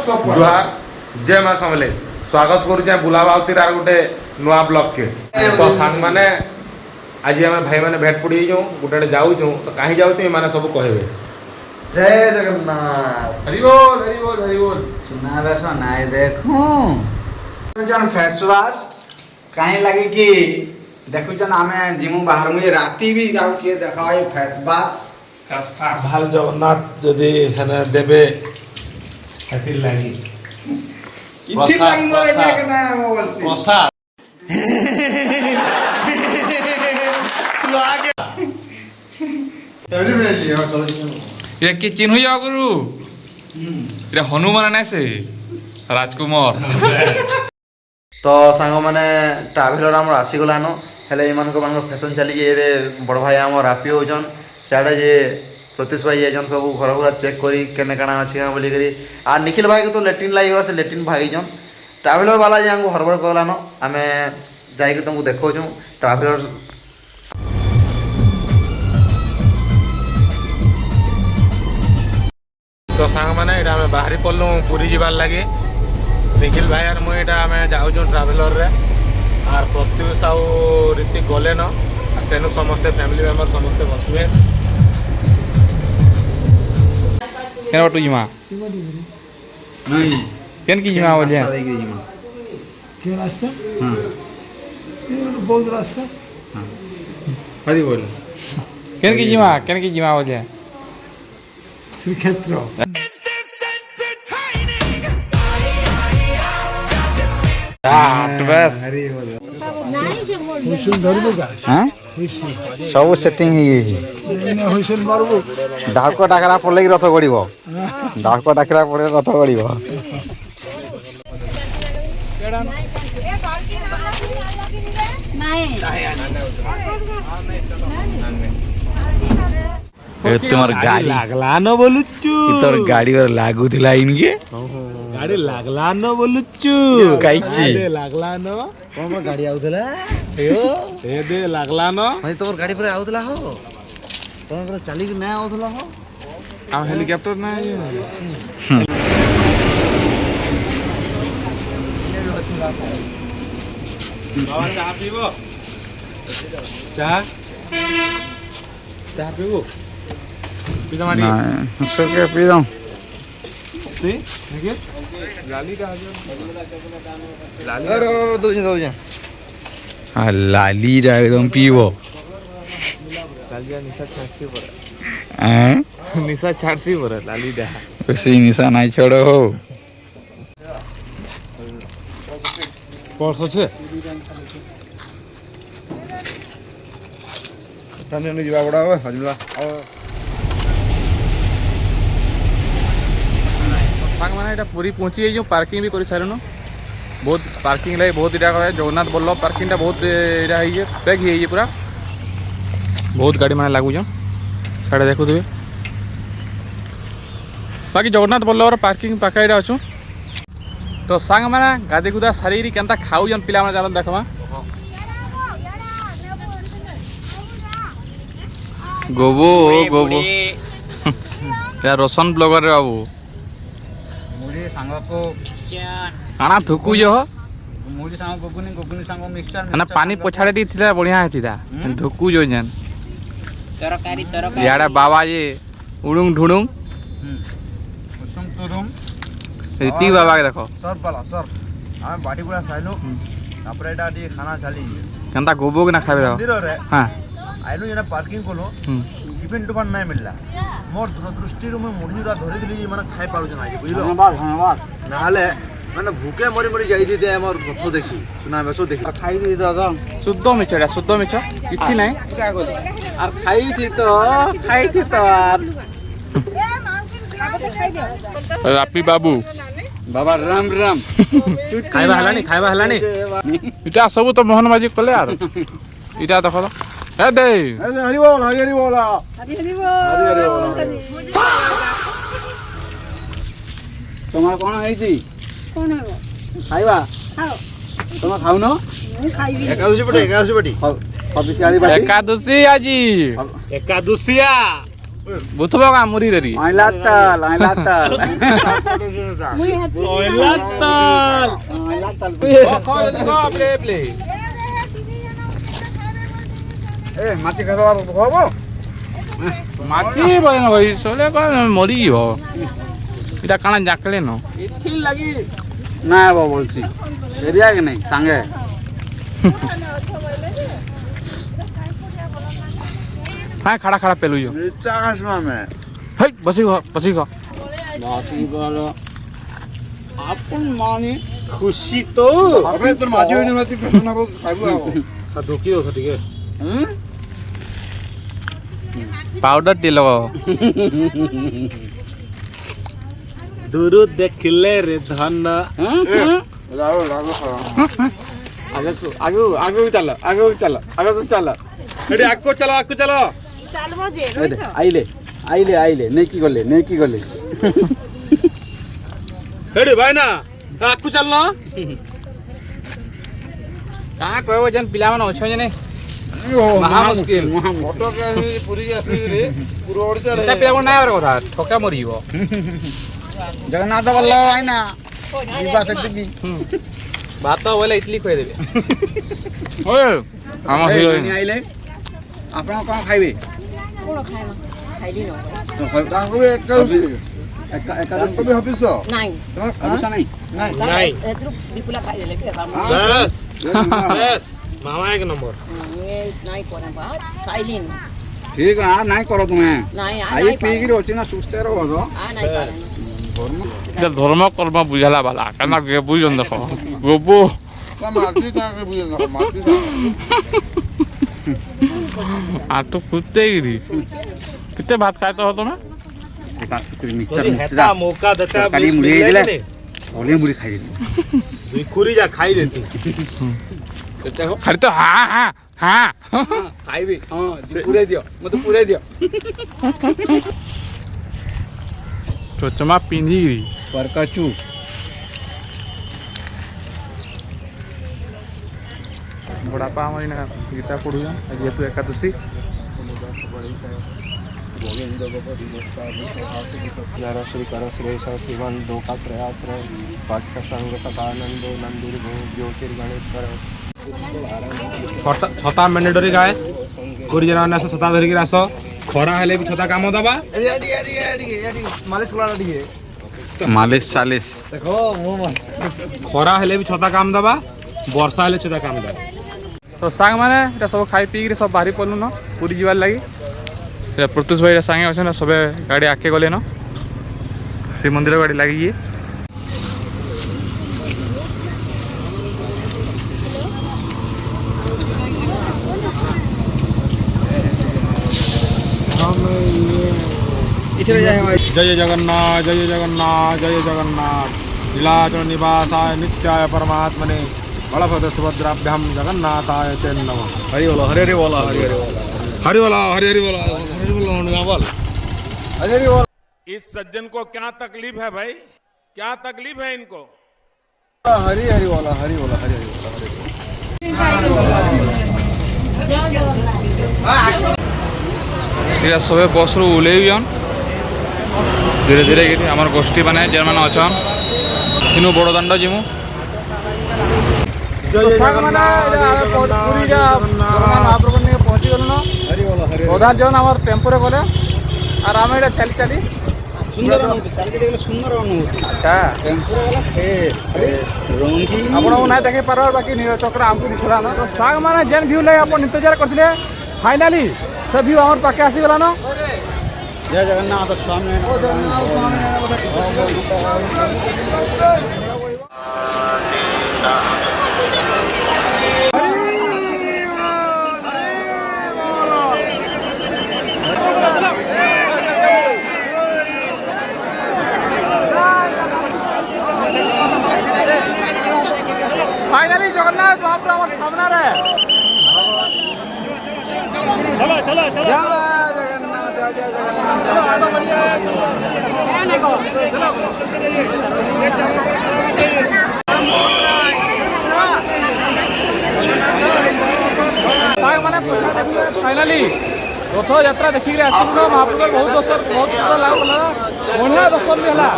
जुहार जय मां समले स्वागत करुचे बुलाबाउतिर आर गोटे नुआ ब्लॉक के तो सांग माने आज आम भाई मैंने भेट पड़ी गोटे जाऊँ तो कहीं जाऊँ माने सब कहबे जय जगन्नाथ हरि बोल हरि बोल हरि बोल सुना बेस नाई देखूं जन फेस वॉश कहीं लगे कि देखुचन आमे जिमु बाहर मुझे राती भी जाऊ के देखा ये फेस वॉश ভাল জগন্নাথ যদি এখানে দেবে হাতির লাগি कितनी लगी बोले जाके ना वो बोलसी প্রসাদ ये कि चिन्ह जाओ गुरु ये हनुमान ने से राजकुमार तो सांग माने ट्रैवलर हमर आसी गलानो हेले इमान को मान फैशन चली जे बड़ भाई हमर रापी होजन साडे जे प्रत्युष भाई एजन सब घर घर चेक करी केने काना अछि का बोली करी आ निखिल भाई को तो लेट्रिन लागि गला से लेट्रिन भाई जन ट्रैवलर वाला जे हमको हरबड़ करलानो हमें जाई के तुमको देखो छु ट्रैवलर तो सांग माने एटा हमें बाहरी पड़लु पुरी जीवार लगे निखिल भाई और मुझे आम जाऊँ ट्राभेलर रे आर प्रत्युष आउ ऋतिक गले न सेनु समस्ते फैमिली मेंबर समस्ते बसबे केन बटू जिमा नहीं केन की जिमा बोले के रास्ता हां ये बहुत रास्ता हरि बोल केन की जिमा बोले श्री क्षेत्र बस हरि बोल हुसैन धरबो का हां सब सेटिंग ही ने हुसैन मारबो डाक डाकरा पड़ले कि रथ गड़िबो डाक डाकरा पड़े रथ गड़िबो ए तुम्हार गाड़ी लागला न बोलुचु तोर गाड़ी और लागू थिला इनके गाड़ी लागला न बोलुचु काईची दे लागला न कोन गाड़ी आउथला अयो ए दे लागला न भाई तोर गाड़ी पर आउथला हो तोर पर चली के ना आउथला हो हम हेलीकॉप्टर ना बाबा चाह पीबो चाह चाह पीबो पीता मारी ना सब के पी दो ती देखिए लाली का लाली अरे दो जा हां लाली रा एकदम पीबो लालिया निशा छाड़सी पर हैं निशा छाड़सी पर लाली डा वैसे निशा नहीं छोड़ो हो पर्स আছে तने ने जीवा बड़ा हो हजला सांग माने एटा पूरी पहुंची जो पार्किंग भी करि सारनो बहुत पार्किंग लाई बहुत इटा है जगन्नाथ बल्लभ पार्किंग टा बहुत इटा है पैक है पूरा बहुत गाड़ी माने लागू जो साडे देखु दिबे बाकी जगन्नाथ बल्लभ पार्किंग पाका इटा अछु तो सांग माने गादी गुदा शरीर केनता खाऊ जन पिला माने जान देखमा गोबो गोबो या रोशन ब्लॉगर रे बाबू मुड़ी सांग को आना थुकु जो मुड़ी सांग गोगुनी सांग मिक्सचर ना पानी पोछाड़े दी थिला बढ़िया हेतिदा थुकु जो जन तरकारी याडा बाबा ये उडुंग ढुडुंग कुसुम तुरुम ऋतिक बाबा के देखो सर पाला सर हम बाटी पूरा खाइलो तापर एटा दी खाना खाली केनता गोबो के ना खाबे मंदिर रे हां आइलो जेना पार्किंग कोलो टिफिन टुफान नहीं मिलला मोर दूरदृष्टि रू में मुड़ीरा धरि दिली जे माने खाइ पारु जना बुझलो धन्यवाद नाले माने भूखे मरी मरी जाई दी दे हमर रथ देखी सुना बेसो देखी खाई दी दादा शुद्ध मिछ किछि नाही क्या बोले और खाई थी तो यार रापी बाबू बाबा राम राम खाइबा हलानी इटा सब तो मोहन माजी कले यार इटा देखो तो ए दे हरि बोल हरि बोल हरि बोल तुम्हार कोन है जी कौन है खाइबा खाओ तुम खाउ न मैं खाइबी एकादशी पटी एकादशी आजी एकादशिया बुथबो का मुरी रे आइला ताल मुई हाथी प्ले प्ले ए माटी खादो हबो माटी बन भाई सोले का मरी हो इटा काना जाकले न इथिन लगी ना हबो बोलছি एरिया के नहीं संगे हां खड़ा खड़ा पेलु जो नीचा आसमा में हे बसी गो बासी गलो आपन मानी खुशी तो अबे तोर माजी होई नती फेसन हबो खाइबो ता दुखी हो ठीक हम पाउडर टी लगो दूर देखले रे धन रागो आगे चलो एडी आको चलो चलबो जे रोई तो आइले नहीं की गले एडी भाई ना आको चलना का कहबो जन पिला मन अछि जने महा मुश्किल फोटो के पूरी आसी रे पूरा ओडिसा रे ता पिला को ना कथा ठोका मरिबो जगन्नाथ बल्लभ आइना जीवा शक्ति की भात बोले इडली खोय देबे ओए हम हिरोइन आइले आपण कोन खाइबे कोन खाइबा खाइ दिन तो ताको एकादशी एकादशी भी हबिस नाही हबिस नहीं नहीं एतरु दीपुला खाइ देले के बस मामा एक नंबर ये नाही कोन बा साइलिन ठीक है नहीं करो तुम्हें नाही आई पी की रोची ना सुस्ते रहो तो आ नाही पारे धर्म कर्म बुझाला बाला काना के बुझन देखो गोबो कम आती था के बुझे ना माती था आ तो कुत्ते गिरी कितने भात खाए तो हो तुम्हें एका मिक्सचर हेता मौका देता काली मुड़ी दिले ओले मुड़ी खाई दिले दुई खुरी जा खाई देती खाली तो हाँ खाइबे हां पूरे दियो मत पूरे दियो चोचमा पिंधी गिरी परकाचू बड़ापा हमारी ना गीता पढ़ू जेहेतु एकादशी शिवन दो का प्रयास रहे पाठ का संग सदानंदो नंदुर ज्योतिर्गणेश्वर छता मैंडेटरी गाय कोरी जना आस छता धरिक आस खरा हेले भी छता काम दबा मालिश करा दिए मालिश चालिश देखो मुंह खरा हेले भी छता काम दबा वर्षा हेले छता काम दबा तो सांग मैंने सब खाई पी सब बाहरी पड़लु न पूरी जीवार लगी प्रत्युष भाई सांगे अच्छे सब गाड़ी आके गले न श्री मंदिर गाड़ी लगी इधर जाए जय जगन्नाथ जय जगन्नाथ जय जगन्नाथ लीलाचल निवासाय नित्याय परमात्मने बलभद्र सुभद्राभ्याम जगन्नाथाय ते नमः हरि बोलो हरि हरि बोलो हरि हरि बोलो हरि बोला हरि हरि बोला हरि बोला बोल हरि हरि बोलो इस सज्जन को क्या तकलीफ है भाई क्या तकलीफ है इनको हरि हरि बोलो हरि बोलो हरि हरि बोलो सब बस रु ओल्न धीरे धीरे कि आम गोष्ठी मैंने जेन मैंने अच्छन इन बड़दाण्ड जीमु पहुँची गलु न अधा जन आम टेम्पोरे गले और आम ये चली चली सुंदर चल के देखले सुंदर अनुभूति अच्छा टेम्पो वाला रंगीन आपको ना देखे पार बाकी नीरज चक्र आमको दिखला ना तो सांग माने जेन व्यू ले अपन इंतजार करथिले फाइनली सब व्यू हमर पाके आसी गला ना जय जगन्नाथ स्वामी फाइनली जगन्नाथ महाप्रभु हमारे सामने रहे चलो चलो चलो जय जगन्नाथ जय फाइनली ରଥଯାତ୍ରା ଦେଖିକି ଆସିଲୁ ମହାପ୍ରଭୁଙ୍କର ବହୁତ ଦର୍ଶନ ବହୁତ ଲାଭ କଲା ବଢ଼ିଆ ଦର୍ଶନ ବି ହେଲା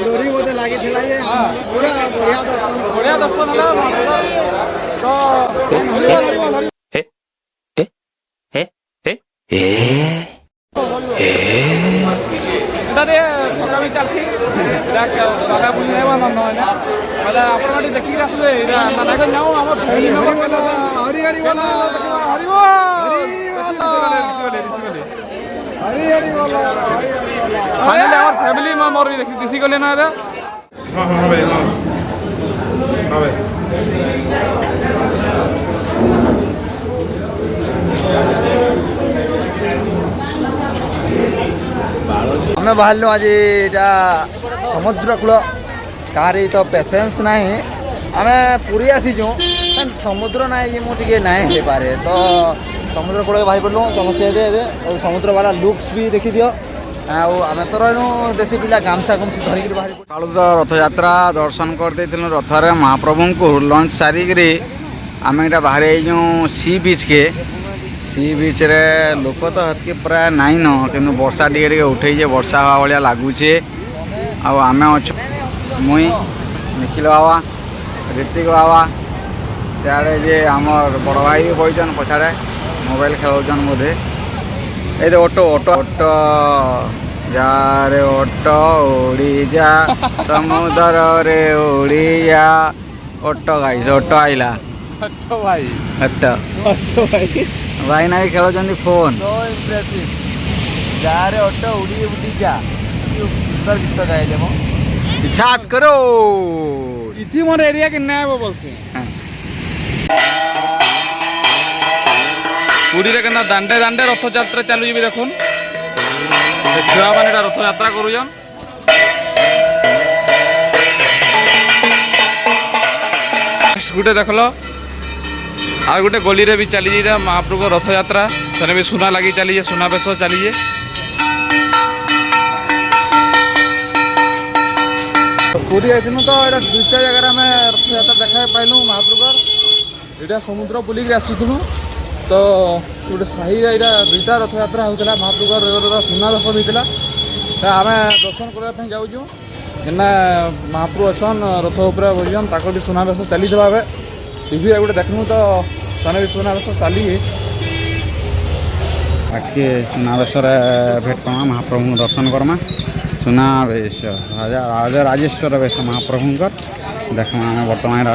ଡୋରି ବୋଧେ ଲାଗିଥିଲା ଯେ ପୁରା ବଢ଼ିଆ ଦର୍ଶନ ହେଲା ଏଠାରେ ଠକାମି ଚାଲିଛି ବାବା ବୁଲି ହେବା ନନ୍ଦ ହେଲେ ଆପଣ ଟିକେ ଦେଖିକି ଆସିବେ ଯାଉ ଆମର ହରି ହରି ବୋଲ फाइनली आवर फैमिली में मोर भी देखी दिसी गले ना रे हां हां भाई हां हां भाई ଆମେ ବାହାରିଲୁ ଆଜି ଏଇଟା ସମୁଦ୍ର କୂଳ କାହାର ତ ପେସେନ୍ସ ନାହିଁ ଆମେ ପୁରୀ ଆସିଛୁ ସମୁଦ୍ର ନାହିଁ ମୁଁ ଟିକେ ନାହିଁ ହେଇପାରେ ତ ସମୁଦ୍ର କୂଳରେ ବାହାରି ପଡ଼ିଲୁ ସମସ୍ତେ ଏବେ ସମୁଦ୍ର ବାଲା ଲୁକ୍ସ ବି ଦେଖିଦିଅ ଆଉ ଆମେ ତ ରହିଲୁ ଦେଶୀ ପିଲା ଗାମଛା ଗମଛି ଧରିକିରି ବାହାରି କାଳୁ ତ ରଥଯାତ୍ରା ଦର୍ଶନ କରିଦେଇଥିଲୁ ରଥରେ ମହାପ୍ରଭୁଙ୍କୁ ଲଞ୍ଚ ସାରିକିରି ଆମେ ଏଇଟା ବାହାରି ଯାଇଛୁ ସି ବିଚ୍କେ ସି ବିଚ୍ରେ ଲୋକ ତ ହେତ୍କି ପ୍ରାୟ ନାଇଁନ କିନ୍ତୁ ବର୍ଷା ଟିକେ ଟିକେ ଉଠେଇଛେ ବର୍ଷା ହେବା ଭଳିଆ ଲାଗୁଛେ ଆଉ ଆମେ ଅଛୁ ମୁଇଁ ନିଖିଲ ବାବା ଋତିକ ବାବା ସିଆଡ଼େ ଯେ ଆମର ବଡ଼ ଭାଇ ବି ବହିଛନ୍ ପଛାଡ଼େ ମୋବାଇଲ ଖେଳଉଛନ୍ ବୋଧେ ଏଇଠି ଅଟୋ ଅଟୋ ଅଟୋ ଯାରେ ଅଟୋ ଉଡ଼ିଯା ସମୁଦ୍ରରେ ଉଡ଼ିଯା ଅଟୋ ଗାଇସ୍ ଅଟୋ ଆଇଲା भाई ଅଟୋ भाई ଭାଇ ନାଇଁ ଖେଳୁଛନ୍ତି ଫୋନ୍ ସୋ ଇମ୍ପ୍ରେସିଭ ଯାରେ ଅଟୋ ଉଡ଼ି ଉଡ଼ି ଯା ସୁନ୍ଦର ଗୀତ ଗାଇଲେ ମୋ ସାତ କରୋ इति मोर एरिया के ना है बोलसी पुरी रे केना दांडे दांडे रथ यात्रा चालू जी देखुन छुआ माने रथ यात्रा करूजन नेक्स्ट गुटे देखलो आ गुटे गली रे भी चली जी महाप्रभु रथ यात्रा तने भी सुना लगी चली जे सुना बेस चली जे पुरी आइनु तो एटा दुईटा जगह में रथ यात्रा देखा पाइलु महाप्रभुर एटा समुद्र बुलिक आसुथुलु तो गोटे साही यहाँ दुईटा रथ यात्रा होता महाप्रभुर सुनावेश होता आम दर्शन करने जाऊँ एना महाप्रभु अच्छन रथ उपर बजन ताक सुनावेश चली टीवी गोटे देखूँ तो सेने भी सुनावेश चली आजके सुनावेश भेट पमा महाप्रभु दर्शन करमा सुनावेश राजा राजेश्वर वेश महाप्रभुंकर देखमा बर्तमान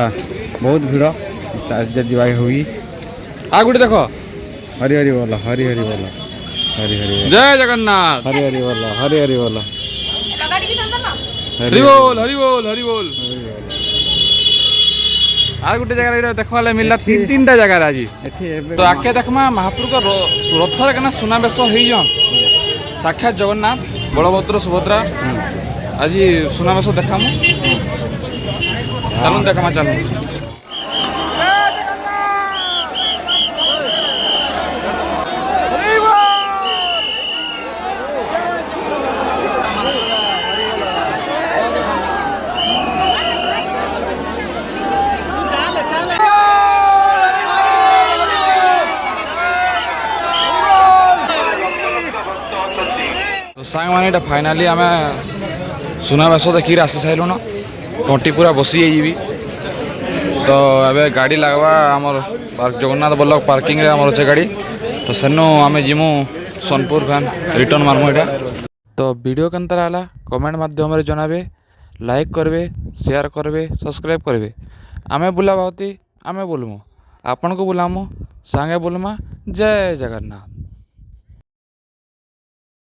बहुत भिड़ जावाई हुई आ गुटे देख हरि हरि बोल हरि हरि बोल हरि हरि जय जगन्नाथ हरि हरि बोल हरि हरि बोल हरि बोल हरि बोल हरि बोल आर गुटे जगह देखवाले मिलला तीन टा जगह आज तो आके देखमा महाप्रभु का रथर केना सुनावेश होइजन साक्षात जगन्नाथ बलभद्र सुभद्रा आज सुनावेश देखामु चलून देखमा चलून सांग मैंने फाइनाली आम सुनावेश देखिए आसी सारूँ कंटी पूरा बसी जाइबी तो ए गाड़ी लगवा आमर जगन्नाथ बल्लभ पार्किंग रे आमर अच्छे गाड़ी तो सेनु आम जीमु सोनपुर फैन रिटर्न मारमु यहाँ तो वीडियो केनता रहा कमेंट माध्यम जनाबे लाइक करबे शेयर करबे सब्सक्राइब करबे आमे बुला भावती आमे बोलमु आपन को बुलामु सांगे बोलमा जय जगन्नाथ।